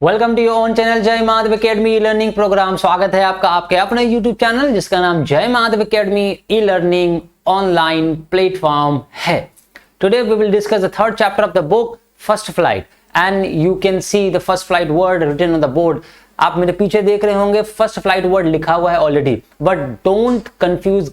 Welcome to your own channel Jai Madhav Academy e learning programme. स्वागत है आपका आपके अपने यूट्यूब चैनल जिसका नाम Jai Madhav Academy e learning online platform है। Today we will discuss the third chapter of the book First Flight and you can see the first Flight word written on the board. आप मेरे पीछे देख रहे होंगे first Flight word लिखा हुआ है already, but don't confuse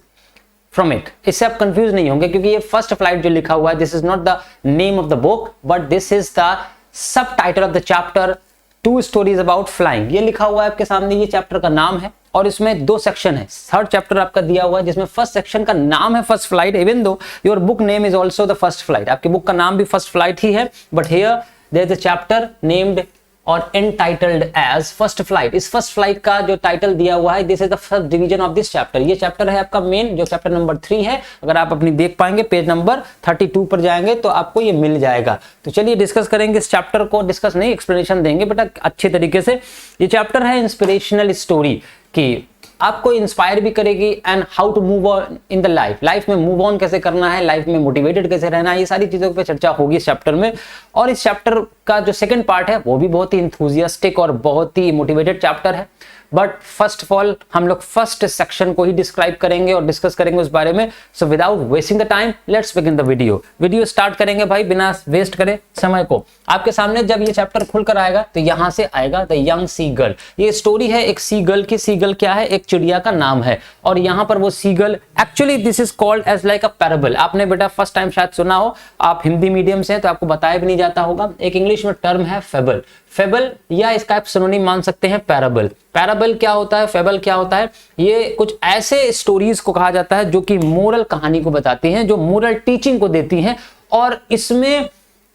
from it. इससे आप कंफ्यूज नहीं होंगे क्योंकि ये फर्स्ट फ्लाइट जो लिखा हुआ है this is not the name of the book but this is the sub title of the chapter two stories about flying. ये लिखा हुआ है आपके सामने, ये चैप्टर का नाम है और इसमें दो सेक्शन है। थर्ड चैप्टर आपका दिया हुआ है जिसमें फर्स्ट सेक्शन का नाम है first flight, even though your book name is also the first flight. आपकी बुक का नाम भी फर्स्ट फ्लाइट ही है, but here there is a chapter named और एंटाइटल्ड एज फर्स्ट फ्लाइट। इस फर्स्ट फ्लाइट का जो टाइटल दिया हुआ है this is the first division of this chapter. ये चैप्टर है आपका मेन, जो चैप्टर नंबर 3 है। अगर आप अपनी देख पाएंगे पेज नंबर 32 पर जाएंगे तो आपको ये मिल जाएगा। तो चलिए डिस्कस करेंगे इस चैप्टर को, डिस्कस नहीं एक्सप्लेनेशन देंगे बेटा अच्छे तरीके से। ये चैप्टर है इंस्पिरेशनल स्टोरी की, आपको इंस्पायर भी करेगी and how to move on in the life में मूव ऑन कैसे करना है, लाइफ में मोटिवेटेड कैसे रहना है, ये सारी चीजों पे चर्चा होगी इस चैप्टर में। और इस चैप्टर का जो सेकंड पार्ट है वो भी बहुत ही इंथुजियास्टिक और बहुत ही मोटिवेटेड चैप्टर है। बट फर्स्ट ऑफ ऑल हम लोग फर्स्ट सेक्शन को ही डिस्क्राइब करेंगे और डिस्कस करेंगे उस बारे में। So without wasting the time let's begin the video start करेंगे भाई बिना वेस्ट करे समय को। आपके सामने जब ये चैप्टर खुलकर आएगा तो यहां से आएगा द यंग सी गर्ल। ये स्टोरी है एक सी गर्ल की। सी गर्ल क्या है? एक चिड़िया का नाम है और यहाँ पर वो sea girl actually this is called as like a parable. आपने बेटा फर्स्ट टाइम शायद सुना हो, आप हिंदी मीडियम से तो आपको बताया भी नहीं जाता होगा। एक इंग्लिश में टर्म है फेबल। फेबल या इसका आप सिनोनिम मान सकते हैं पैराबल। पैराबल क्या होता है, फेबल क्या होता है? ये कुछ ऐसे स्टोरीज को कहा जाता है जो कि मोरल कहानी को बताती हैं, जो मोरल टीचिंग को देती हैं और इसमें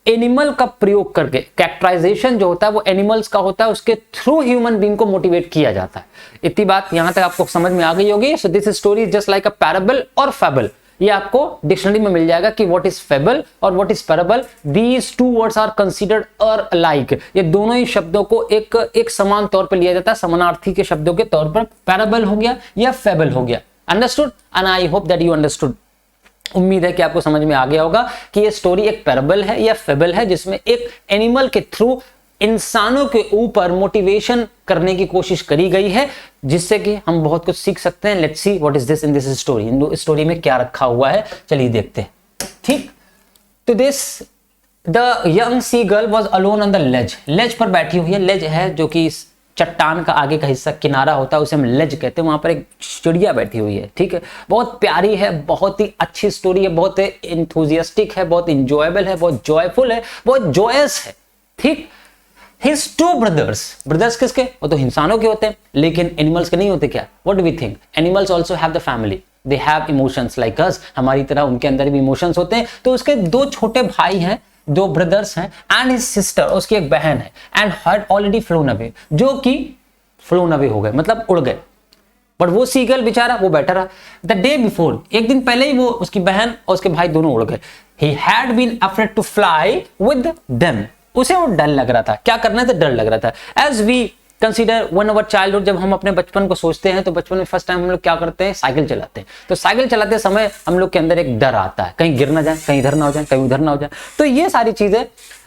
एनिमल का प्रयोग करके कैरेक्टराइजेशन जो होता है वो एनिमल्स का होता है, उसके थ्रू ह्यूमन बीइंग को मोटिवेट किया जाता है। इतनी बात यहां तक आपको समझ में आ गई होगी। So this story is just like a parable और फेबल। ये आपको डिक्शनरी में मिल जाएगा कि व्हाट इज फेबल और what is parable. These two words are considered और अलाइक। ये दोनों ही शब्दों को एक समान तौर पर लिया जाता है, समानार्थी के शब्दों के तौर पर। पैराबल हो गया या फेबल हो गया। Understood? And I hope that you understood. उम्मीद है कि आपको समझ में आ गया होगा कि ये स्टोरी एक पैराबल है या फेबल है जिसमें एक एनिमल के थ्रू इंसानों के ऊपर मोटिवेशन करने की कोशिश करी गई है, जिससे कि हम बहुत कुछ सीख सकते हैं। Let's see what is this in this story. In story में क्या रखा हुआ है, चलिए देखते हैं। ठीक, तो this the young sea girl was alone on the ledge. Ledge पर बैठी हुई है। लेज है जो कि चट्टान का आगे का हिस्सा किनारा होता है, उसे हम लेज कहते हैं। वहां पर एक चिड़िया बैठी हुई है। ठीक है, बहुत प्यारी है, बहुत ही अच्छी स्टोरी है, बहुत इंथुजियास्टिक है, बहुत इंजॉयबल है, बहुत जॉयफुल है, बहुत जॉयस है। ठीक, His two brothers, brothers किसके? वो तो इंसानों के होते हैं, लेकिन एनिमल्स के नहीं होते क्या? What do we think? Animals also have the family. They have emotions like us. हमारी तरह उनके अंदर भी इमोशंस होते हैं। तो उसके दो छोटे भाई हैं, दो ब्रदर्स हैं एंड हिज सिस्टर, उसकी एक बहन है। And had already flown away, जो कि flown away हो गए, मतलब उड़ गए। बट वो सीगल बेचारा वो बैठा रहा। द डे बिफोर, एक दिन पहले ही वो उसकी बहन और उसके भाई दोनों उड़ गए। He had been afraid to fly with them. उसे वो डर लग रहा था। क्या करना था? डर लग रहा था। As we consider one our childhood, जब हम अपने बचपन को सोचते हैं तो बचपन में फर्स्ट टाइम हम लोग क्या करते हैं? साइकिल चलाते हैं। तो साइकिल चलाते समय हम लोग के अंदर एक डर आता है, कहीं गिर ना जाए, कहीं इधर ना हो जाए, कहीं उधर ना हो जाए। तो ये सारी चीजें,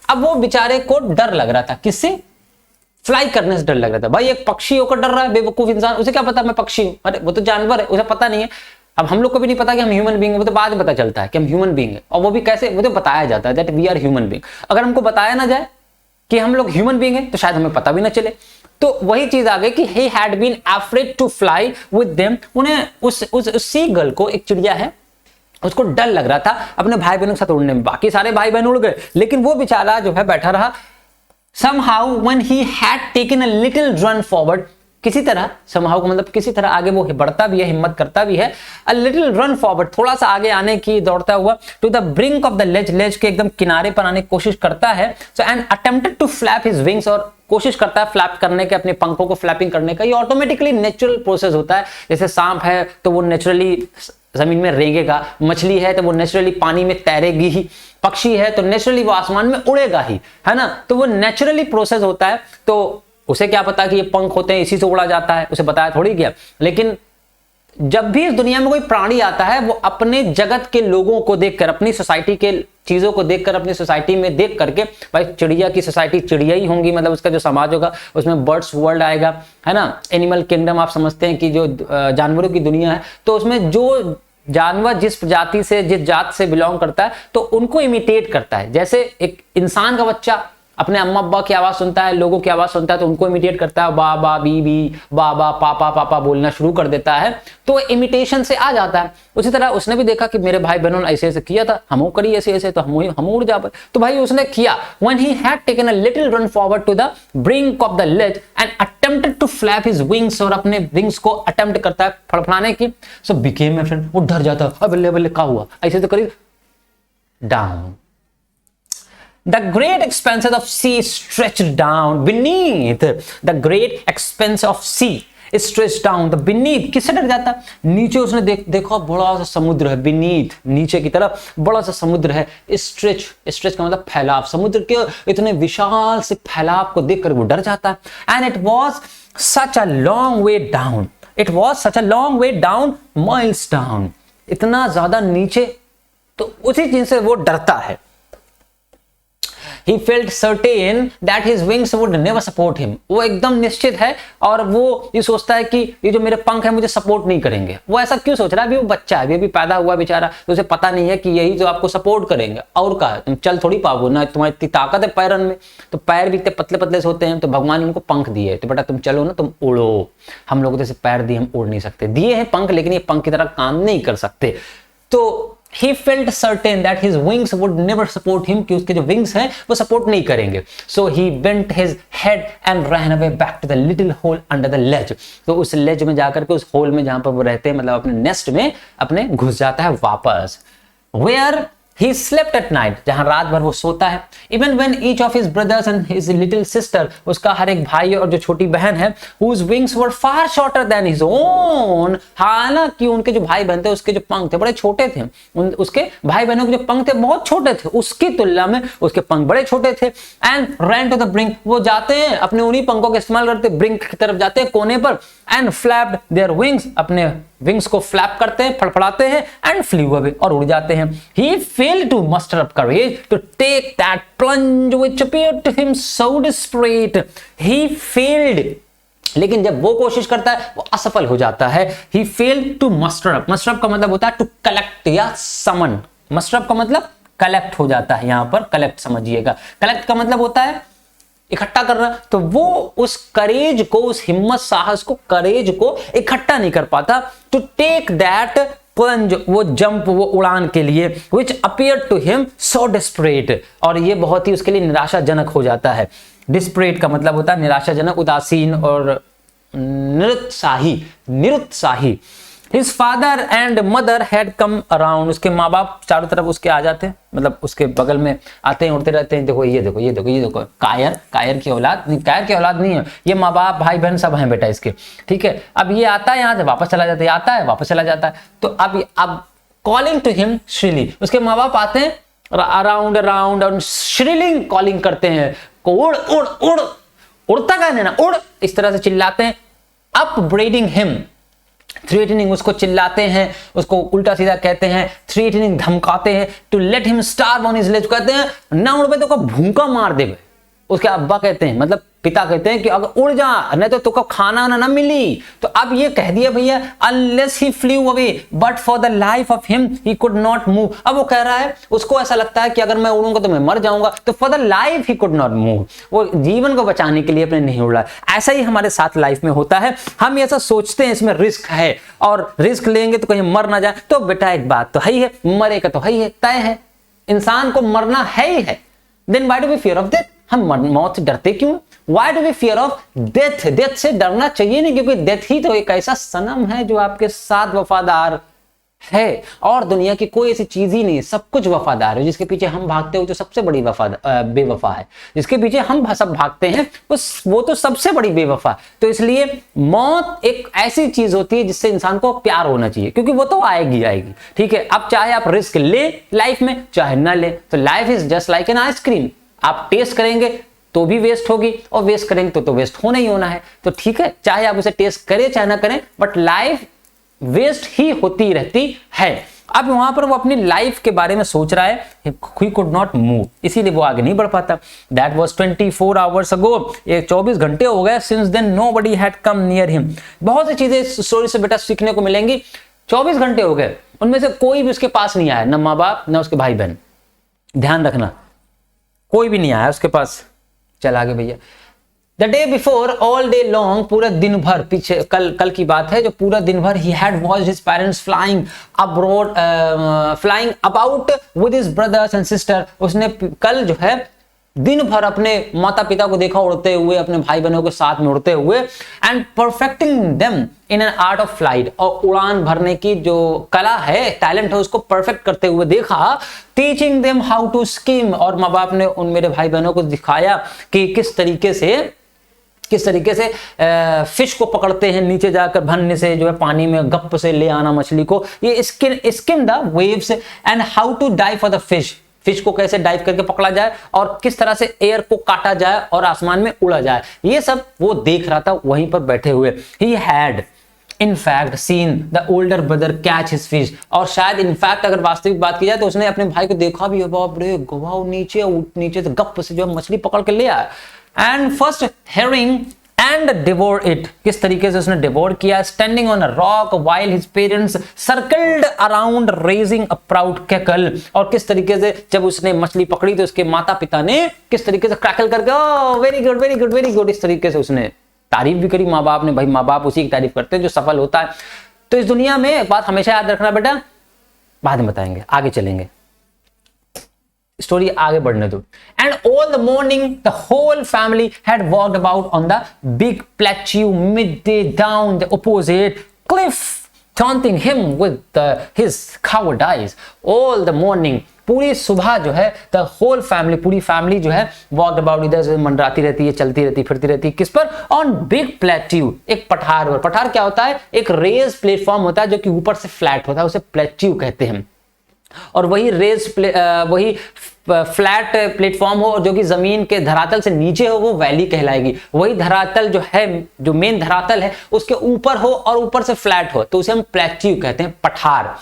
अब वो बेचारे को डर लग रहा था। किससे? फ्लाई करने से डर लग रहा था। भाई एक पक्षी होकर डर रहा है, बेवकूफ इंसान, उसे क्या पता मैं पक्षी हूं? अरे वो तो जानवर है, उसे पता नहीं है। अब हम लोग को भी नहीं पता कि हम ह्यूमन बीइंग है, वो तो बाद में पता चलता है कि हम ह्यूमन बीइंग है। और वो भी कैसे? वो तो बताया जाता है that we are human being. अगर हमको बताया ना जाए कि हम लोग ह्यूमन बीइंग हैं तो शायद हमें पता भी ना चले। तो वही चीज आ गई कि he had been afraid to fly with them. उन्हें उस सी गर्ल को, एक चिड़िया है, उसको डर लग रहा था अपने भाई बहनों के साथ उड़ने में। बाकी सारे भाई बहन उड़ गए, लेकिन वो बेचारा जो है बैठा रहा। Somehow when he had taken a little run forward, किसी तरह somehow का मतलब किसी तरह आगे वो बढ़ता भी है, हिम्मत करता भी है। A little run forward, थोड़ा सा आगे आने की दौड़ता हुआ, to the brink of the ledge, ledge के एकदम किनारे पर आने की कोशिश करता है। So and attempted to flap his wings, और कोशिश करता है फ्लैप करने के, अपने पंखों को फ्लैपिंग करने का। ये ऑटोमेटिकली नेचुरल प्रोसेस होता है। जैसे सांप है तो वो नेचुरली जमीन में रेंगेगा, मछली है तो वो नेचुरली पानी में तैरेगी ही, पक्षी है तो नेचुरली वो आसमान में उड़ेगा ही, है ना। तो वो नेचुरली प्रोसेस होता है। तो उसे क्या पता कि ये पंख होते हैं, इसी से उड़ा जाता है, उसे बताया थोड़ी गया। लेकिन जब भी इस दुनिया में कोई प्राणी आता है वो अपने जगत के लोगों को देखकर, अपनी सोसाइटी के चीजों को देखकर, अपनी सोसाइटी में देख करके, भाई चिड़िया की सोसाइटी चिड़िया ही होंगी, मतलब उसका जो समाज होगा उसमें बर्ड्स वर्ल्ड आएगा, है ना। एनिमल किंगडम आप समझते हैं कि जो जानवरों की दुनिया है, तो उसमें जो जानवर जिस प्रजाति से, जिस जात से बिलोंग करता है, तो उनको इमिटेट करता है। जैसे एक इंसान का बच्चा अपने अम्मा अब्बा की आवाज सुनता है, लोगों की आवाज सुनता है, तो उनको इमिटेट करता है, बाबा बी बाबा पापा पापा बोलना शुरू कर देता है, तो इमिटेशन से आ जाता है। उसी तरह उसने भी देखा कि मेरे भाई बहनों ने ऐसे ऐसे किया था, हम करी ऐसे ऐसे, तो हम उड़ जा पाए, तो भाई उसने किया। When he had taken a little run forward to the brink of the ledge and attempted to flap his wings, और अपने विंग्स को अटेम्प्ट करता है फड़फड़ाने की, so became my friend, वो डर जाता है, बल्ले बल्ले क्या हुआ, ऐसे तो करी, down. The great expanses of sea stretched down beneath. The great expanse of sea stretched down. The beneath किससे डर जाता? नीचे उसने देखा बड़ा सा समुद्र है, beneath नीचे की तरफ बड़ा सा समुद्र है। Stretch का मतलब फैलाव, समुद्र के इतने विशाल से फैलाव को देखकर वो डर जाता है। And it was such a long way down. It was such a long way down, miles down. इतना ज्यादा नीचे, तो उसी चीज से वो डरता है। He felt certain that his wings would never support him. वो एकदम निश्चित है और वो ये सोचता है कि ये जो मेरे पंख है मुझे सपोर्ट नहीं करेंगे। वो ऐसा क्यों सोच रहा है? अभी वो बच्चा है, अभी पैदा हुआ बेचारा, तो उसे पता नहीं है कि यही जो आपको सपोर्ट करेंगे। और क्या है, तुम चल थोड़ी पाओगे ना, तुम्हारी इतनी ताकत है पैरन में, तो पैर भी इतने पतले पतले से होते हैं, तो भगवान ने उनको पंख दिए, तो बेटा तुम चलो ना, तुम उड़ो। हम लोगों जैसे पैर दिए, हम उड़ नहीं सकते, दिए हैं पंख, लेकिन ये पंख की तरह काम नहीं कर सकते। तो He felt certain that his wings would never support him, कि उसके जो wings हैं वो support नहीं करेंगे। So he bent his head and ran away back to the little hole under the ledge. तो उस ledge में जाकर के, उस hole में जहां पर वो रहते हैं, मतलब अपने nest में अपने घुस जाता है वापस। Where he slept at night, जहां रात भर वो सोता है। Even when each of his brothers and his little sister, उसका हर एक भाई और जो छोटी बहन है, whose wings were far shorter than his own, हालांकि उनके जो भाई बहन थे उसके जो पंख थे बड़े छोटे थे, उसके भाई बहनों के जो पंख थे बहुत छोटे थे, उसकी तुलना में उसके पंख बड़े छोटे थे। And ran to the brink, वो जाते हैं अपने उन्हीं पंखों का इस्तेमाल करते, ब्रिंक की तरफ जाते हैं, कोने पर। And flapped their wings, अपने विंग्स को फ्लैप करते हैं, फड़फड़ाते हैं, एंड फ्लू अवे, और उड़ जाते हैं। He failed to muster up courage to take that plunge which appeared to him so desperate. He failed, लेकिन जब वो कोशिश करता है वो असफल हो जाता है। He failed to muster up. muster up का मतलब होता है to collect या summon. muster up का मतलब कलेक्ट हो जाता है, यहां पर कलेक्ट समझिएगा। कलेक्ट का मतलब होता है इकट्ठा करना, तो वो उस करेज को, उस हिम्मत साहस को, करेज को इकट्ठा नहीं कर पाता। टू टेक दैट प्लंज, वो जंप, वो उड़ान के लिए, which appear to him so desperate, और ये बहुत ही उसके लिए निराशाजनक हो जाता है। डिस्परेट का मतलब होता है निराशाजनक, उदासीन और निरुत्साही। His father and mother had come around. उसके माँ बाप चारों तरफ उसके आ जाते हैं, मतलब उसके बगल में आते हैं, उड़ते रहते हैं। देखो ये देखो ये देखो ये देखो, कायर की औलाद नहीं है, ये माँ बाप भाई बहन सब हैं बेटा इसके, ठीक है। अब ये आता है यहाँ से वापस चला जाता है, आता है वापस चला जाता है। तो अब कॉलिंग टू हिम श्रीली, उसके माँ बाप आते हैं अराउंड और श्रीलिंग कॉलिंग करते हैं, उड़ उड़ उड़, उड़ता कहने ना, उड़, इस तरह से चिल्लाते हैं। अपब्रेडिंग हिम, थ्रेटनिंग, उसको चिल्लाते हैं, उसको उल्टा सीधा कहते हैं, थ्रेटनिंग धमकाते हैं। To let him starve on his ledge, कहते हैं ना उड़ पे तो को भूखा मार देवे। उसके अब्बा कहते हैं, मतलब पिता कहते हैं कि अगर उड़ जा नहीं तो तुमको खाना ना मिली। तो अब ये कह दिया भैया, unless he flu away but for the life of him he could not move. अब वो कह रहा है, उसको ऐसा लगता है कि अगर मैं उड़ूंगा तो मैं मर जाऊंगा, तो for the life he could not move, वो जीवन को बचाने के लिए अपने नहीं उड़ रहा है। ऐसा ही हमारे साथ लाइफ में होता है, हम ऐसा सोचते हैं इसमें रिस्क है और रिस्क लेंगे तो कहीं मर ना जाए। तो बेटा एक बात तो है ही है, मरेगा तो है ही है, तय है, इंसान को मरना है ही है। Then why do we fear of death, हम मौत से डरते क्यों? Why do we fear of death? Death से डरना चाहिए नहीं, क्योंकि डेथ ही तो एक ऐसा सनम है जो आपके साथ वफादार है, और दुनिया की कोई ऐसी चीज ही नहीं, सब कुछ वफादार है। जिसके पीछे हम भागते हो जो सबसे बड़ी बेवफा है, जिसके पीछे हम सब भागते हैं वो तो सबसे बड़ी बेवफा। तो इसलिए मौत एक ऐसी चीज होती है जिससे इंसान को प्यार होना चाहिए, क्योंकि वो तो आएगी आएगी, ठीक है। अब चाहे आप रिस्क ले लाइफ में, चाहे ना ले, तो life is just like an ice cream. आप टेस्ट करेंगे तो भी वेस्ट होगी, और वेस्ट करेंगे तो वेस्ट होना ही होना है। तो ठीक है, चाहे आप उसे टेस्ट करें चाहे ना करें, बट लाइफ वेस्ट ही होती रहती है। अब वहां पर वो अपनी लाइफ के बारे में सोच रहा है, he could not move, इसीलिए वो आगे नहीं बढ़ पाता। That was 24 hours ago, ये 24 घंटे हो गए। Since then nobody had come near him। बहुत सी चीजें इस स्टोरी से बेटा सीखने को मिलेंगी। 24 घंटे हो गए, उनमें से कोई भी उसके पास नहीं आया, ना माँ बाप ना उसके भाई बहन, ध्यान रखना, कोई भी नहीं आया उसके पास। चल आगे भैया। The day before all day long, पूरे दिन भर, पीछे कल की बात है, जो पूरा दिन भर he had watched his parents flying abroad, flying about with his brothers and sister. उसने कल जो है दिन भर अपने माता पिता को देखा उड़ते हुए, अपने भाई बहनों के साथ में उड़ते हुए, and perfecting them in an art of flight, और उड़ान भरने की जो कला है, टैलेंट है, उसको परफेक्ट करते हुए देखा। Teaching them how to skim, और माँ बाप ने उन मेरे भाई बहनों को दिखाया कि किस तरीके से फिश को पकड़ते हैं, नीचे जाकर भन्ने से जो है पानी में गप से ले आना मछली को, ये skim the waves, and how to dive for the fish को कैसे डाइव करके पकड़ा जाए, और किस तरह से एयर को काटा जाए और आसमान में उड़ा जाए, ये सब वो देख रहा था वहीं पर बैठे हुए। He had in fact seen the older brother catch his fish, और शायद इनफैक्ट अगर वास्तविक बात की जाए तो उसने अपने भाई को देखा भी, बाप रे गवाह, नीचे से गप से जो मछली पकड़ के ले आया। And first herring and devour it, किस तरीके से उसने डिवोर किया। Standing on a rock while his parents circled around raising a proud cackle, और किस तरीके से जब उसने मछली पकड़ी तो उसके माता पिता ने किस तरीके से क्रैकल करके very good very good very good, इस तरीके से उसने तारीफ भी करी माँ बाप ने। भाई माँ बाप उसी की तारीफ करते हैं जो सफल होता है। तो इस दुनिया में एक बात हमेशा याद रखना बेटा, बाद में बताएंगे, आगे चलेंगे, स्टोरी आगे बढ़ने दो। And all the morning the whole family had walked about on the big plateau midday down the opposite cliff taunting him with his coward eyes। all the morning, पूरी सुबह जो है the whole family, पूरी family जो है walked about, इधर से मंडराती रहती है, चलती रहती, फिरती रहती है, किस पर? on big plateau, एक पठार पर। पठार क्या होता है? एक रेज प्लेटफॉर्म होता है जो कि ऊपर से फ्लैट होता है, उसे प्लेट्यू कहते हैं। और वही फ्लैट प्लेटफॉर्म हो जो कि जमीन के धरातल से नीचे हो, वो वैली कहलाएगी। वही धरातल जो है, जो मेन धरातल है, उसके ऊपर हो और ऊपर से फ्लैट हो, तो उसे हम प्लेट्यू कहते हैं, पठार।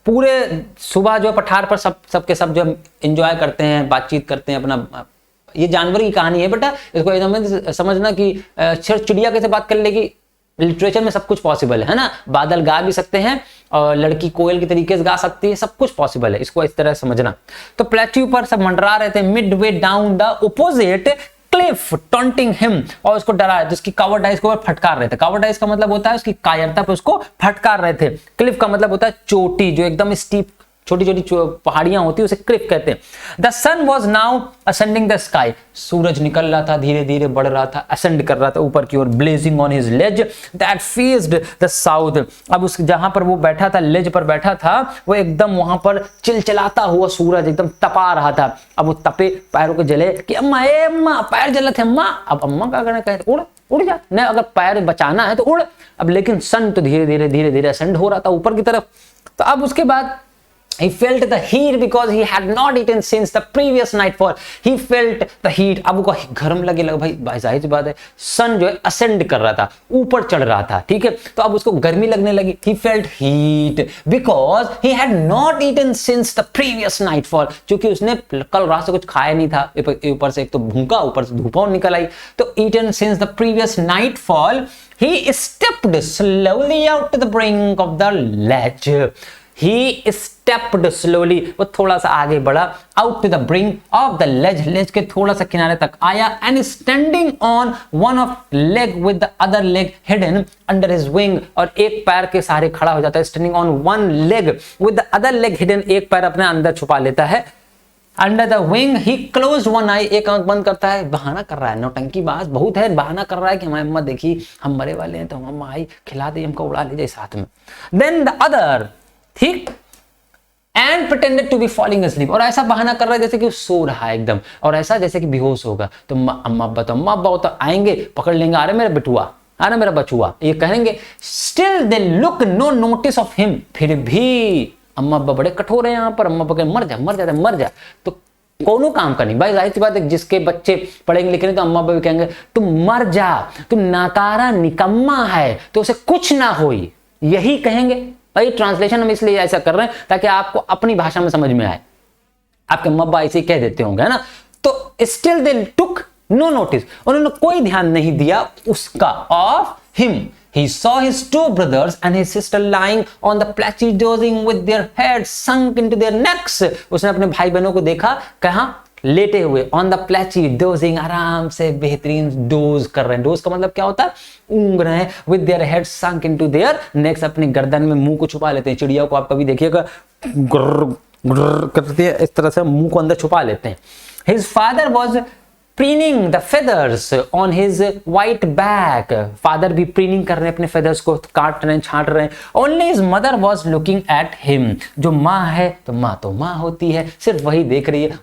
पूरे सुबह जो पठार पर सबके सब जो एंजॉय करते हैं, बातचीत करते हैं अपना। ये जानवर की कहानी है बेटा, इसको एकदम समझना कि चिड़िया कैसे बात कर लेगी। लिटरेचर में सब कुछ पॉसिबल है ना, बादल गा भी सकते हैं और लड़की कोयल के तरीके से गा सकती है, सब कुछ पॉसिबल है, इसको इस तरह समझना। तो प्लेट्यू पर सब मंडरा रहे थे, mid way down the opposite Cliff taunting him, और उसको डरा है, जिसकी कावर्डाइज को फटकार रहे थे। कावर्डाइज का मतलब होता है उसकी कायरता पे उसको फटकार रहे थे। क्लिफ का मतलब होता है चोटी, जो एकदम स्टीप छोटी छोटी पहाड़ियां होती है, उसे क्लिफ कहते हैं। The sun was now ascending the sky, सूरज निकल रहा था, धीरे धीरे बढ़ रहा था, असेंड कर रहा था ऊपर की ओर। Blazing on his ledge that faced the south, अब उस जहां पर वो बैठा था, लेज पर बैठा था, वो एकदम वहां पर चिलचिलाता हुआ सूरज एकदम तपा रहा था। अब वो तपे पैरों के जले कि अम्मा ए अम्मा पैर जलत है अम्मा। अब अम्मा का कहना कहते उड़ उड़ जा, नहीं अगर पैर बचाना है तो उड़। अब लेकिन सन तो धीरे धीरे असेंड हो रहा था ऊपर की तरफ। तो अब उसके बाद he felt the heat because he had not eaten since the previous nightfall। he felt the heat, अब वो गर्म लगे लगा। भाई जाहिर सी बात है, सन जो है असेंड कर रहा था, ऊपर चढ़ रहा था, ठीक है, तो अब उसको गर्मी लगने लगी। he felt heat because he had not eaten since the previous nightfall, क्योंकि उसने कल रात से कुछ खाया नहीं था, ऊपर से एक तो भूखा, ऊपर से धूप निकल आई। तो eaten since the previous nightfall, he stepped slowly out to the brink of the ledge। He stepped slowly, वो थोड़ा सा आगे बढ़ा, out to the brink of the ledge, ledge के थोड़ा सा किनारे तक आया, and standing on one of leg with the other leg hidden under his wing, और एक पैर के सहारे खड़ा हो जाता है। standing on one leg with the other leg hidden, एक पैर अपने अंदर छुपा लेता है। Under the wing he closed one eye, एक आंख बंद करता है। बहाना कर रहा है, नौटंकी बाज बहुत है, बहाना कर रहा है कि हमारी अम्मा देखी हम मरे वाले हैं, तो हम अम्मा आई खिला दे, हमको उड़ा ले जाए साथ में। देन द अदर, ठीक, and pretended to be falling asleep, और ऐसा बहाना कर रहा है जैसे कि वो सो रहा है एकदम, और ऐसा जैसे कि बेहोश होगा। तो अम्मा अब्बा तो आएंगे, पकड़ लेंगे, अरे मेरा बेटुआ, अरे मेरा बचुआ, ये कहेंगे। Still they look no notice of him, फिर भी अम्मा अब्बा बड़े कठोर है यहाँ पर। अम्मा अब्बा मर जा मर जा मर जा, तो कोनो काम का नहीं। भाई जाहिर सी बात है, जिसके बच्चे पढ़ेंगे लिखेंगे तो अम्मा अब्बा भी कहेंगे तुम मर जा, तुम नाकारा निकम्मा है, तो उसे कुछ ना होई, यही कहेंगे। भाई ट्रांसलेशन हम इसलिए ऐसा कर रहे हैं ताकि आपको अपनी भाषा में समझ में आए। आपके मब्बा ऐसे ही कह देते होंगे, है ना। तो still they took no notice, उन्होंने कोई ध्यान नहीं दिया उसका, of him. He saw his two brothers and his sister lying on the plateau dozing with their heads sunk into their necks. उसने अपने भाई बहनों को देखा, कहाँ लेटे हुए, ऑन द प्लेची डोजिंग, आराम से बेहतरीन डोज कर रहे हैं। डोज का मतलब क्या होता है, ऊंघ रहे हैं। With their head sunk into their next, अपनी गर्दन में मुंह को छुपा लेते हैं। चिड़िया को आप कभी देखिएगा गुर्र गुर्र करती है, इस तरह से मुंह को अंदर छुपा लेते हैं। His father was preening the feathers on his white back, father भी प्रीनिंग कर रहे हैं, अपने फेदर्स को काट रहे हैं, छांट रहे हैं। Only his mother was looking at him, जो माँ है तो माँ होती है, सिर्फ वही देख रही है,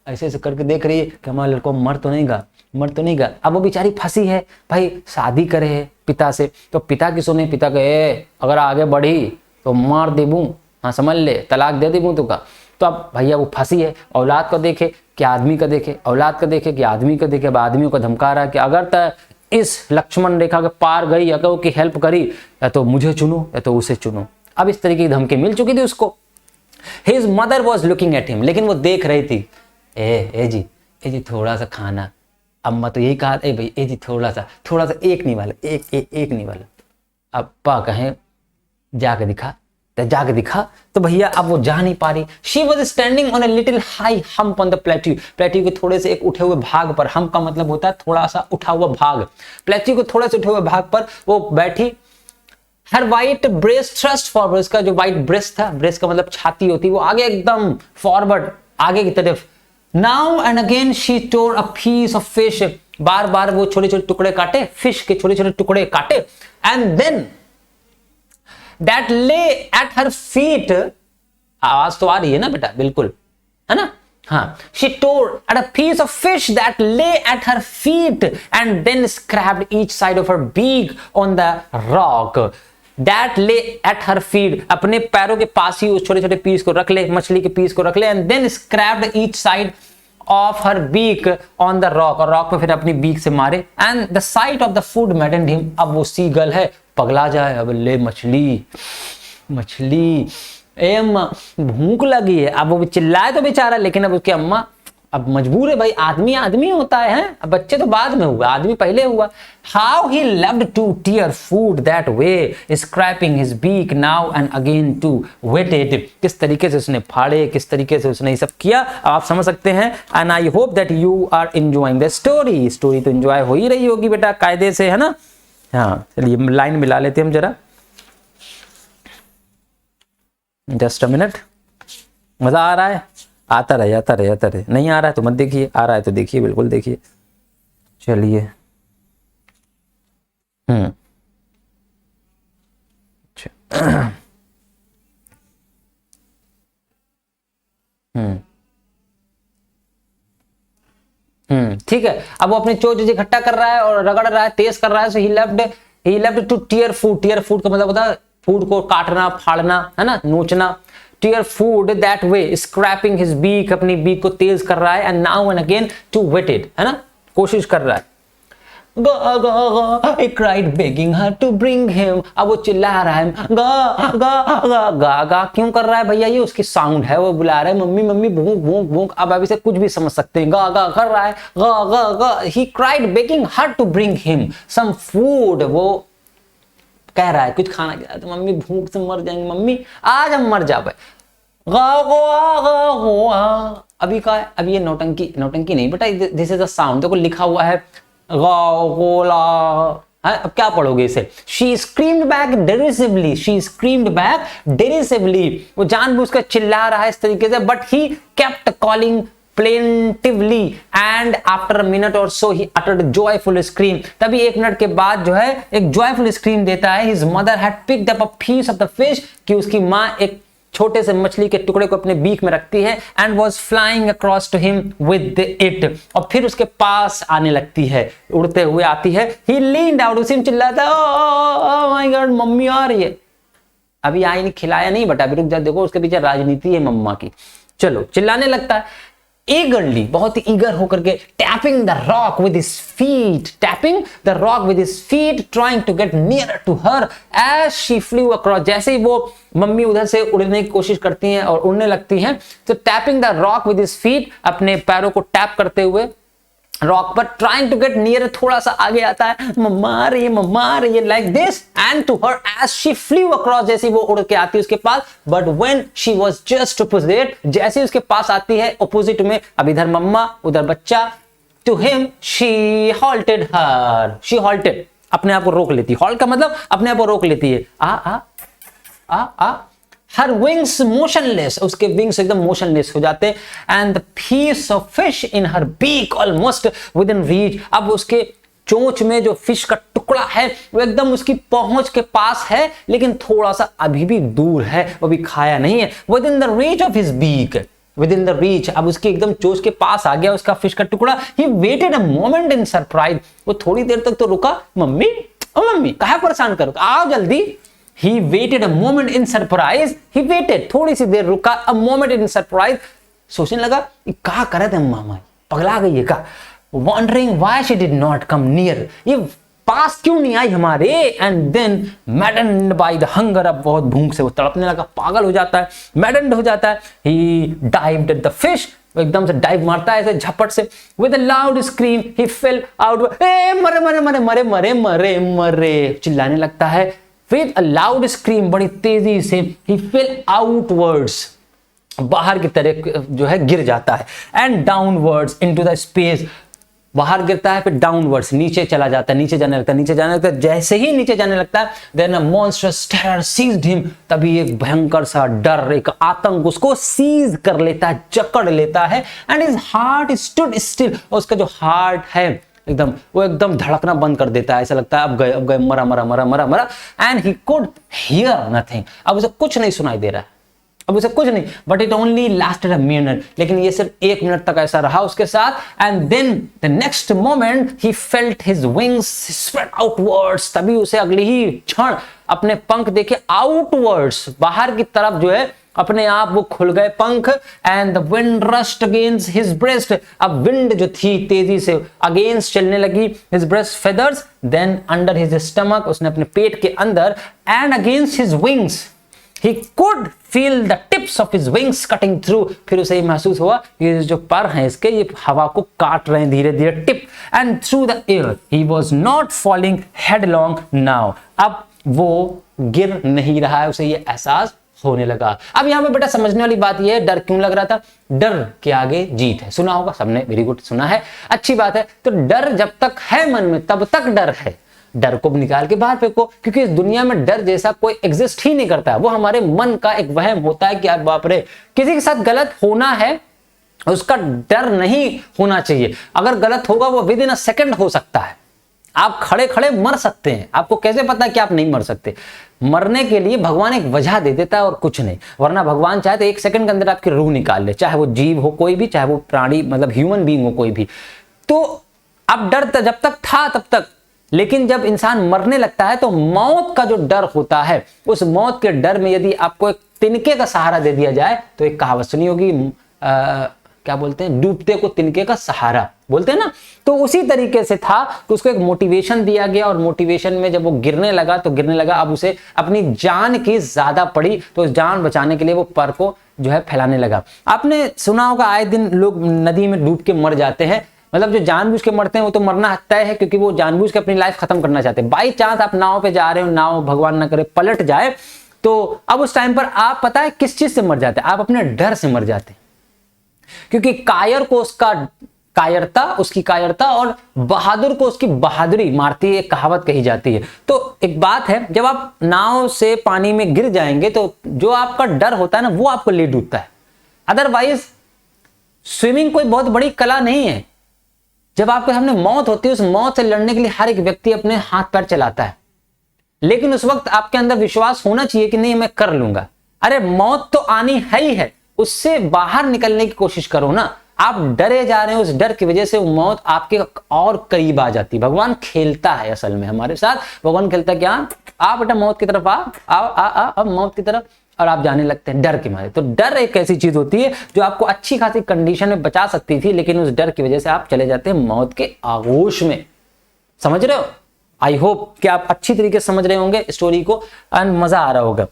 ऐसे ऐसे करके देख रही है कि हमारा लड़का मर तो नहीं गा। अब वो बेचारी फंसी है, भाई शादी करे है पिता से, तो पिता की सुने, पिता कहे अगर आगे बढ़ी तो मार देबू, हाँ समझ ले, तलाक दे देबू तो का। तो अब भैया वो फंसी है, औलाद को देखे कि आदमी का देखे, औलाद का देखे कि आदमी का देखे। अब आदमियों को धमका रहा है कि अगर तो इस लक्ष्मण रेखा के पार गई, अगर उसकी हेल्प करी, या तो मुझे चुनो या तो उसे चुनो। अब इस तरीके की धमकी मिल चुकी थी उसको। His mother was looking at him, लेकिन वो देख रही थी, ए जी थोड़ा सा खाना। अम्मा तो यही कहा, ए भाई ए जी थोड़ा सा एक नहीं वाला, एक नहीं वाला। अब्बा कहें जाके दिखा, तो भैया अब वो जा नहीं पा रही। She was standing on a little high hump on the plateau, plateau के थोड़े से एक उठे हुए भाग पर, हम्प का मतलब होता है थोड़ा सा उठा हुआ भाग, प्लेट्यू के थोड़े से उठे हुए भाग पर वो बैठी। हर वाइट ब्रेस्ट थ्रस्ट फॉरवर्ड, उसका जो वाइट ब्रेस्ट था, ब्रेस्ट का मतलब छाती होती, वो आगे एकदम फॉरवर्ड, आगे की तरफ। Now and again she tore a piece of fish, बार बार वो छोटे छोटे टुकड़े काटे, फिश के छोटे छोटे टुकड़े काटे। And then that lay at her feet, आवाज तो आ रही है ना बेटा, बिल्कुल है ना, हाँ। She tore at a piece of fish that lay at her feet and then scraped each side of her beak on the rock. That lay at her feet, अपने पैरों के पास ही उस छोटे छोटे पीस को रख ले, मछली के पीस को रख ले, and then scraped each side of her beak on the rock, और रॉक पे फिर अपनी बीक से मारे। And the sight of the food maddened him, अब वो सीगल है, पगला जाए, अब ले मछली, भूख लगी है। अब वो चिल्लाए तो बेचारा, लेकिन अब उसकी अम्मा अब मजबूर है, भाई आदमी होता है, अब बच्चे तो बाद में हुआ, आदमी पहले हुआ। How he loved to tear food that way, scraping his beak now and again to wait it, किस तरीके से उसने फाड़े, किस तरीके से उसने ये सब किया, आप समझ सकते हैं। And I hope that you are enjoying the story तो एंजॉय हो ही रही होगी बेटा कायदे से, है ना। हाँ चलिए लाइन मिला लेते हम जरा, जस्ट अ मिनट। मजा आ रहा है, आता रहे, नहीं आ रहा है तो मत देखिए, आ रहा है तो देखिए, बिल्कुल देखिए। चलिए ठीक है। अब वो अपनी चोच इकट्ठा कर रहा है और रगड़ रहा है, तेज कर रहा है। So he left to tear food, tear food का मतलब होता है फूड को काटना, फाड़ना, है ना, नोचना। Tear food that way, scraping his beak, अपनी बीक को तेज कर रहा है। And now and again to wait it, है ना, कोशिश कर रहा है। गा गा गा, he cried begging her to bring him, अब वो चिल्ला रहा है, गा गा गा गा गा क्यों कर रहा है भैया, ये उसकी साउंड है, वो बुला रहा है मम्मी भूख भूख भूख। अब अभी से कुछ भी समझ सकते हैं, गा गा कर रहा है, गा गा गा। he cried begging her to bring him some food, वो कह रहा है कुछ खाना खिला, तो मम्मी भूख से मर जाएंगे, मम्मी आज हम मर जाए। गा गा अभी का है, अभी ये नौटंकी नहीं बेटा, दिस इज अ साउंड, देखो लिखा हुआ है गोला। अब क्या पढ़ोगे इसे? She screamed back derisively, वो जानबूझकर चिल्ला रहा है इस तरीके से, but he kept calling plaintively and after a minute or so he uttered a joyful scream, तभी 1 मिनट के बाद जो है एक joyful scream देता है। His mother had picked up a piece of the fish, कि उसकी माँ एक छोटे से मछली के टुकड़े को अपने बीक में रखती है, and was flying across to him with it, और फिर उसके पास आने लगती है, उड़ते हुए आती है। ही लीन्ड आउट, उसी में चिल्लाता है, ओह माय गॉड मम्मी आ रही है। अभी आई नहीं, खिलाया नहीं बेटा, अभी रुक जा, देखो उसके पीछे राजनीति है मम्मा की। चलो चिल्लाने लगता है। eagerly, बहुत ही ईगर होकर के tapping the rock with his feet, tapping the rock with his feet, trying to get nearer to her as she flew across. जैसे ही वो मम्मी उधर से उड़ने की कोशिश करती हैं और उड़ने लगती हैं, तो tapping the rock with his feet, अपने पैरों को टैप करते हुए रॉक पर, ट्राइंग टू गेट नियर, थोड़ा सा आगे आता है, मम्मा आ रही है like this, and to her as she flew across, जैसे वो उड़ के आती है उसके पास, but when she was just opposite, जैसे उसके पास आती है ऑपोजिट में, अब इधर मम्मा उधर बच्चा, to him she halted her, she halted, अपने आप को रोक लेती, हॉल्ट का मतलब अपने आप को रोक लेती है, आ हर विंग्स मोशनलेस, उसके विंग्स एकदम मोशनलेस हो जाते, and the piece of fish in her beak almost within reach, अब उसके चोंच में जो फिश का टुकड़ा है वो एकदम उसकी पहुंच के पास है, लेकिन थोड़ा सा अभी भी दूर है, वो भी खाया नहीं है, within the reach of his beak, within the reach, अब उसकी एकदम चोंच के पास आ गया उसका फिश का टुकड़ा। He waited a moment in surprise, वो थोड़ी देर तक तो रुका, मम्मी ओ मम्मी काहे परेशान करो, आओ जल्दी। He waited a moment in surprise. He waited, थोड़ी सी देर रुका, a moment in surprise, सोचने लगा क्या करे थे मामा, पगला गई है क्या, wondering why she did not come near, ये पास क्यों नहीं आई हमारे, and then maddened by the hunger, अब बहुत भूख से वो तड़पने लगा, पागल हो जाता है, maddened हो जाता है, he dived at the fish, वो एकदम से डाइव मारता है ऐसे झपट से, with a loud scream he fell out, मरे मरे मरे मरे मरे मरे मरे चिल्लाने लगता है, with a loud scream, बड़ी तेजी से he fell outwards, बाहर की तरफ जो है गिर जाता है, and downwards into the space, बाहर गिरता है फिर डाउनवर्ड्स नीचे चला जाता है, नीचे जाने लगता है, जैसे ही नीचे जाने लगता है, then a monstrous terror seized him, तभी एक भयंकर सा डर, एक आतंक उसको सीज कर लेता है, जकड़ लेता है, and his heart stood still, और उसका जो हार्ट है एकदम वो एकदम धड़कना बंद कर देता है, ऐसा लगता है अब गए मरा मरा मरा मरा मरा, and he could hear nothing, अब उसे कुछ नहीं सुनाई दे रहा है, अब उसे कुछ नहीं, but it only lasted a minute, लेकिन ये सिर्फ 1 मिनट तक ऐसा रहा उसके साथ, and then the next moment he felt his wings spread outwards, तभी उसे अगली ही क्षण अपने पंख देखे आउटवर्ड्स, बाहर की तरफ जो है अपने आप वो खुल गए पंख, and the wind rushed against his breast, अब विंड जो थी तेजी से अगेंस्ट चलने लगी his breast feathers, then under his stomach, उसने अपने पेट के अंदर, and against his wings he could feel the tips of his wings cutting through, फिर उसे ये महसूस हुआ कि जो पर हैं इसके ये हवा को काट रहे हैं धीरे धीरे, tip, and through the air he was not falling headlong now, अब वो गिर नहीं रहा है, उसे ये एहसास होने लगा। अब यहाँ पे बेटा समझने वाली बात ये है, डर क्यों लग रहा था, डर के आगे जीत है, सुना होगा सबने, वेरी गुड, सुना है, अच्छी बात है। तो डर जब तक है मन में तब तक डर है, डर को निकाल के बाहर फेंको, क्योंकि इस दुनिया में डर जैसा कोई एग्जिस्ट ही नहीं करता है, वो हमारे मन का एक वहम होता है कि यार बाप रे किसी के साथ गलत होना है, उसका डर नहीं होना चाहिए, अगर गलत होगा वो विद इन अ सेकंड हो सकता है, आप खड़े खड़े मर सकते हैं, आपको कैसे पता है कि आप नहीं मर सकते, मरने के लिए भगवान एक वजह दे देता है और कुछ नहीं, वरना भगवान चाहे तो 1 सेकंड के अंदर आपकी रूह निकाल ले, चाहे वो जीव हो कोई भी, चाहे वो प्राणी मतलब ह्यूमन बीइंग हो कोई भी। तो अब डर जब तक था तब तक, लेकिन जब इंसान मरने लगता है तो मौत का जो डर होता है, उस मौत के डर में यदि आपको एक तिनके का सहारा दे दिया जाए, तो एक कहावत सुनी होगी, क्या बोलते हैं, डूबते को तिनके का सहारा बोलते हैं ना, तो उसी तरीके से था कि उसको एक मोटिवेशन दिया गया, और मोटिवेशन में जब वो गिरने लगा तो गिरने लगा, अब उसे अपनी जान की ज्यादा पड़ी, तो उस जान बचाने के लिए वो पर को जो है फैलाने लगा। आपने सुना होगा आए दिन लोग नदी में डूब के मर जाते हैं, मतलब जो जानबूझ के मरते हैं वो तो मरना तय है, क्योंकि वो जानबूझ के अपनी लाइफ खत्म करना चाहते हैं। बाई चांस आप नाव पे जा रहे हो, नाव भगवान ना करे पलट जाए, तो अब उस टाइम पर आप पता है किस चीज से मर जाते हैं, आप अपने डर से मर जाते हैं, क्योंकि कायर को उसका कायरता, उसकी कायरता, और बहादुर को उसकी बहादुरी मारती है, एक कहावत कही जाती है। तो एक बात है, जब आप नाव से पानी में गिर जाएंगे तो जो आपका डर होता है ना वो आपको ले डूबता है, अदरवाइज स्विमिंग कोई बहुत बड़ी कला नहीं है। जब आपके सामने मौत होती है, उस मौत से लड़ने के लिए हर एक व्यक्ति अपने हाथ पैर चलाता है, लेकिन उस वक्त आपके अंदर विश्वास होना चाहिए कि नहीं मैं कर लूंगा। अरे मौत तो आनी है ही है, उससे बाहर निकलने की कोशिश करो ना। आप डरे जा रहे हो, उस डर की वजह से वो मौत आपके और करीब आ जाती है। भगवान खेलता है असल में हमारे साथ, भगवान खेलता है क्या, आ बेटा मौत की तरफ आ मौत की तरफ, और आप जाने लगते हैं डर के मारे। तो डर एक ऐसी चीज होती है जो आपको अच्छी खासी कंडीशन में बचा सकती थी, लेकिन उस डर की वजह से आप चले जाते हैं मौत के आगोश में। समझ रहे हो? आई होप कि आप अच्छी तरीके से समझ रहे होंगे स्टोरी को एंड मजा आ रहा होगा।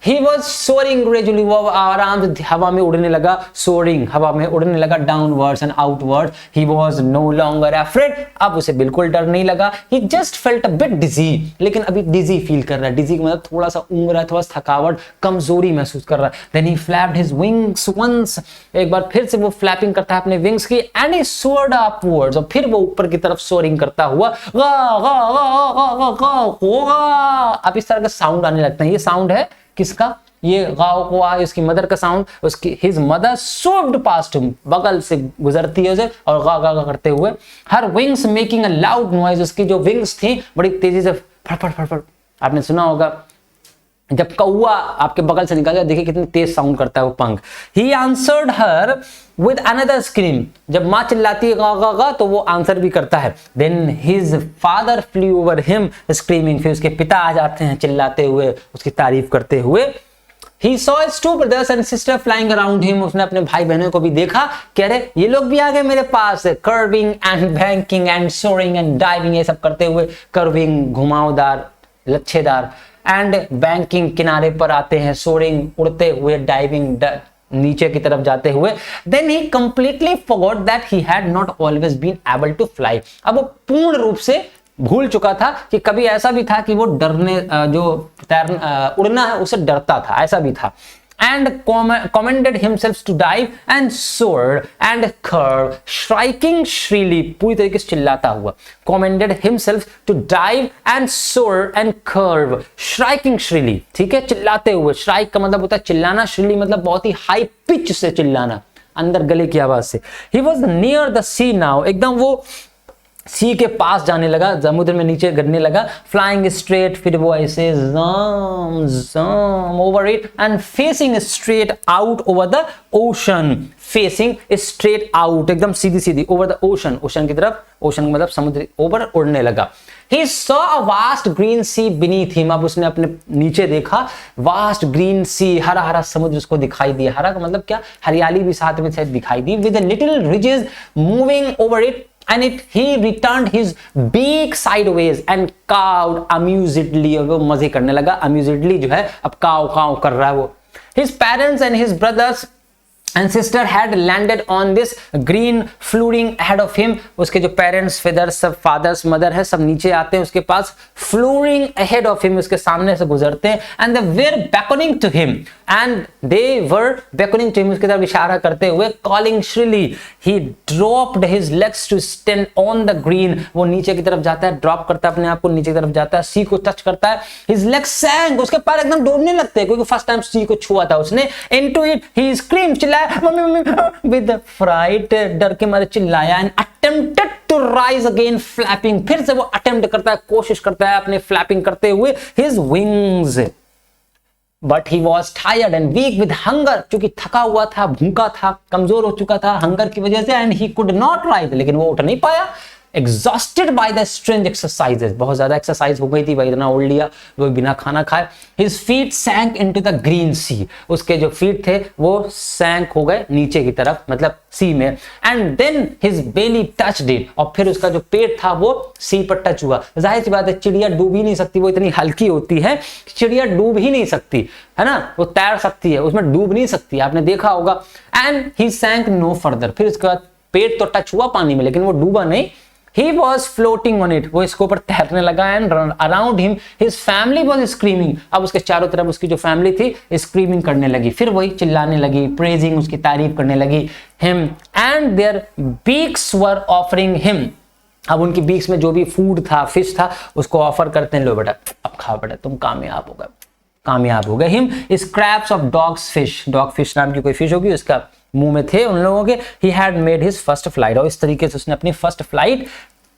He was soaring gradually, वो आराम से हवा में उड़ने लगा, soaring हवा में उड़ने लगा, downwards and outward. He was no longer afraid, अब उसे बिल्कुल डर नहीं लगा। He just felt a bit dizzy, लेकिन अभी dizzy फील कर रहा है। dizzy का मतलब थोड़ा सा ऊँग रहा है, थोड़ा सा थकावट, कमजोरी महसूस कर रहा है। Then he flapped his wings once, एक बार फिर से वो फ्लैपिंग करता है अपने विंग्स की, and he soared upwards, और फिर वो ऊपर की तरफ soaring करता हुआ गा गा गा गा गा गा, अब इस तरह का साउंड आने लगता है। ये साउंड है किसका? ये गाँव को आ, उसकी मदर का साउंड। उसकी his mother swept past him, बगल से गुजरती है उसे और गा गा करते हुए। हर wings making a loud noise, उसकी जो विंग्स थी बड़ी तेजी से फड़फड़ फड़फड़। आपने सुना होगा जब कौवा आपके बगल से निकल जाए, देखिए कितनी तेज साउंड करता है वो पंख। He answered her with another scream, जब माँ चिल्लाती है गा गा गा तो वो आंसर भी करता है। Then his father flew over him screaming, फिर उसके पिता आ जाते हैं चिल्लाते हुए, उसकी तारीफ करते हुए। He saw his two brothers and sister flying around him, उसने अपने भाई बहनों को भी देखा कि अरे ये लोग भी आ गए मेरे पास, curving and banking and soaring and diving, ये सब करते हुए। curving घुमावदार लच्छेदार, एंड बैंकिंग किनारे पर आते हैं, सोरिंग उड़ते हुए, डाइविंग नीचे की तरफ जाते हुए। Then he completely forgot that he had not always been able to fly, अब वो पूर्ण रूप से भूल चुका था कि कभी ऐसा भी था कि वो डरने जो उड़ना है उसे डरता था, ऐसा भी था। And commended himself to dive and soar and curve, striking shrilly, पूरी तरीके से चिल्लाता हुआ। Commended himself to dive and soar and curve, striking shrilly, ठीक है, चिल्लाते हुए। strike का मतलब होता है चिल्लाना, shrilly मतलब बहुत ही हाई पिच से चिल्लाना, अंदर गले की आवाज से। He was near the sea now, एकदम वो सी के पास जाने लगा, समुद्र में नीचे गिरने लगा। फ्लाइंग स्ट्रेट, फिर वो ऐसे ज़म ज़म over it and facing straight out over the ocean, facing straight out, एकदम सीधी सीधी, ओवर द ओशन, ओशन की तरफ, ओशन मतलब समुद्र, ओवर उड़ने लगा। He saw a vast green sea beneath him, अब उसने अपने नीचे देखा वास्ट ग्रीन सी, हरा हरा समुद्र उसको दिखाई दिया। हरा का मतलब क्या? हरियाली भी साथ में शायद दिखाई दी। With a little ridges moving over it, and he returned his beak sideways and cawed amusedly, और वो मजे करने लगा। amusedly जो है अब काव काव कर रहा है वो। His parents and his brothers and sister had landed on this green floating ahead of him, उसके जो पेरेंट्स फादर सब फादर्स मदर है सब नीचे आते हैं उसके पास, floating ahead of him, उसके सामने से गुजरते हैं। and they were beckoning to him, and they were beckoning to him, उसकी तरफ इशारा करते हुए, calling shrilly, he dropped his legs to stand on the green, वो नीचे की तरफ जाता है, ड्रॉप करता है अपने आप को, नीचे की तरफ जाता है, सी को टच करता है। his legs sank, उसके पैर एकदम डूबने लगते हैं क्योंकि फर्स्ट टाइम सी को छुआ था उसने। into it he screamed, चिल्लाया मम्मी मम्मी, with fright, डर के मारे चिल्लाया। and attempted to rise again flapping, फिर से वो अटेम्प्ट करता है, कोशिश करता है अपने फ्लैपिंग करते हुए his wings, but he was tired and weak with hunger, क्योंकि थका हुआ था, भूखा था, कमजोर हो चुका था हंगर की वजह से। and he could not rise, लेकिन वो उठ नहीं पाया। exhausted by the strange exercises, बहुत ज्यादा एक्सरसाइज हो गई थी भाई, इतना उड़ लिया वो बिना खाना खाए। his feet sank into the green sea, उसके जो फीट थे वो सैंक हो गए नीचे की तरफ, मतलब सी में। and then his belly touched it, और फिर उसका जो पेट था वो सी पर टच हुआ। जाहिर सी बात है चिड़िया डूब ही नहीं सकती, वो इतनी हल्की होती है, चिड़िया डूब ही नहीं सकती है ना, वो तैर सकती है, उसमें डूब नहीं सकती, आपने देखा होगा। and he sank no further, फिर उसके बाद पेट तो टच हुआ पानी में लेकिन वो डूबा नहीं। He was floating on it, वो इसके ऊपर तैरने लगा। and around him his family was screaming, अब उसके चारों तरफ उसकी जो फैमिली थी स्क्रीमिंग करने लगी, फिर वही चिल्लाने लगी, praising, उसकी तारीफ करने लगी। him and their beaks were offering him, अब उनकी बीक्स में जो भी फूड था, फिश था, उसको ऑफर करते हैं, लो बेटा अब खाओ बेटा, तुम कामयाब हो गए। Him scraps of dogs fish, dog fish नाम की कोई फिश होगी उसका मुंह में थे उन लोगों के। He had made his first flight, और इस तरीके से उसने अपनी फर्स्ट फ्लाइट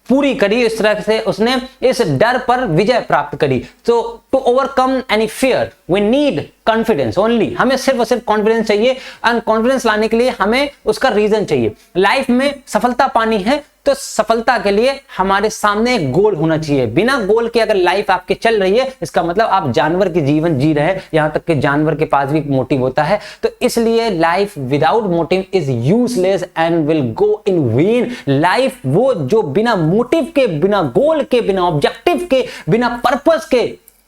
पूरी करी, इस तरह से उसने इस डर पर विजय प्राप्त करी। तो to overcome any fear we need confidence only, हमें सिर्फ और सिर्फ कॉन्फिडेंस चाहिए, एंड कॉन्फिडेंस लाने के लिए हमें उसका रीजन चाहिए। लाइफ में सफलता पानी है तो सफलता के लिए हमारे सामने एक गोल होना चाहिए। बिना गोल के अगर लाइफ आपके चल रही है, इसका मतलब आप जानवर के जीवन जी रहे हैं। यहां तक कि जानवर के पास भी एक मोटिव होता है। तो इसलिए life without motive is useless and will go in when. Life वो जो बिना मोटिव के, बिना गोल के, बिना ऑब्जेक्टिव के, बिना पर्पस के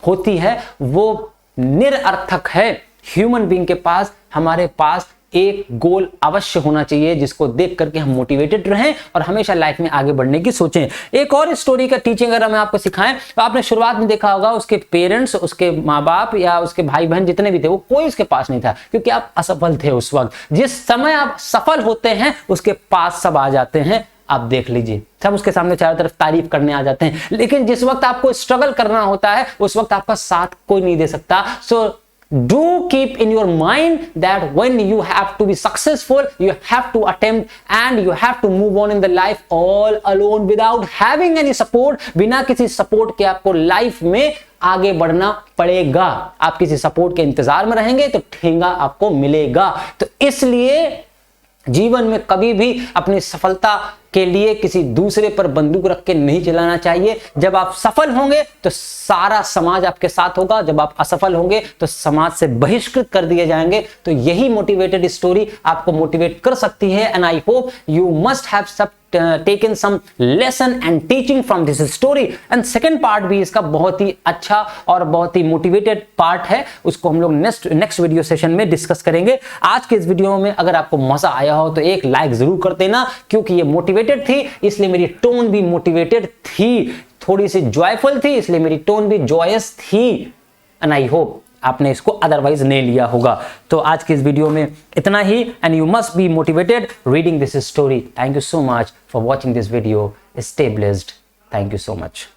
होती है, वो निरर्थक है। ह्यूमन बीइंग के पास, हमारे पास एक गोल अवश्य होना चाहिए जिसको देख करके हम मोटिवेटेड रहें और हमेशा लाइफ में आगे बढ़ने की सोचें। एक और स्टोरी का टीचिंग अगर मैं आपको सिखाएं तो आपने शुरुआत में देखा होगा, उसके पेरेंट्स, उसके माँ बाप या उसके भाई बहन जितने भी थे, वो कोई उसके पास नहीं था क्योंकि आप असफल थे उस वक्त। जिस समय आप सफल होते हैं उसके पास सब आ जाते हैं। आप देख लीजिए, सब उसके सामने चारों तरफ तारीफ करने आ जाते हैं। लेकिन जिस वक्त आपको स्ट्रगल करना होता है उस वक्त आपका साथ कोई नहीं दे सकता। सो do keep in your mind that when you have to be successful, you have to attempt and you have to move on in the life all alone without having any support। बिना किसी support के आपको life में आगे बढ़ना पड़ेगा। आप किसी सपोर्ट के इंतजार में रहेंगे तो ठेंगा आपको मिलेगा। तो इसलिए जीवन में कभी भी अपनी सफलता के लिए किसी दूसरे पर बंदूक रख के नहीं चलाना चाहिए। जब आप सफल होंगे तो सारा समाज आपके साथ होगा, जब आप असफल होंगे तो समाज से बहिष्कृत कर दिए जाएंगे। तो यही मोटिवेटेड स्टोरी आपको मोटिवेट कर सकती है। And I hope you must have सब taken some lesson and teaching from this story। and second part भी इसका बहुत ही अच्छा और बहुत ही मोटिवेटेड पार्ट है, उसको हम लोग नेक्स्ट वीडियो सेशन में डिस्कस करेंगे। आज के इस वीडियो में अगर आपको मजा आया हो तो एक लाइक जरूर कर देना, क्योंकि ये मोटिवेटेड थी इसलिए मेरी टोन भी मोटिवेटेड थी, थोड़ी सी जॉयफुल थी इसलिए मेरी टोन भी जॉयस थी। एंड आई होप आपने इसको अदरवाइज नहीं लिया होगा। तो आज की इस वीडियो में इतना ही। And you must be motivated reading this story. Thank you so much for watching this video. Stay blessed. Thank you so much.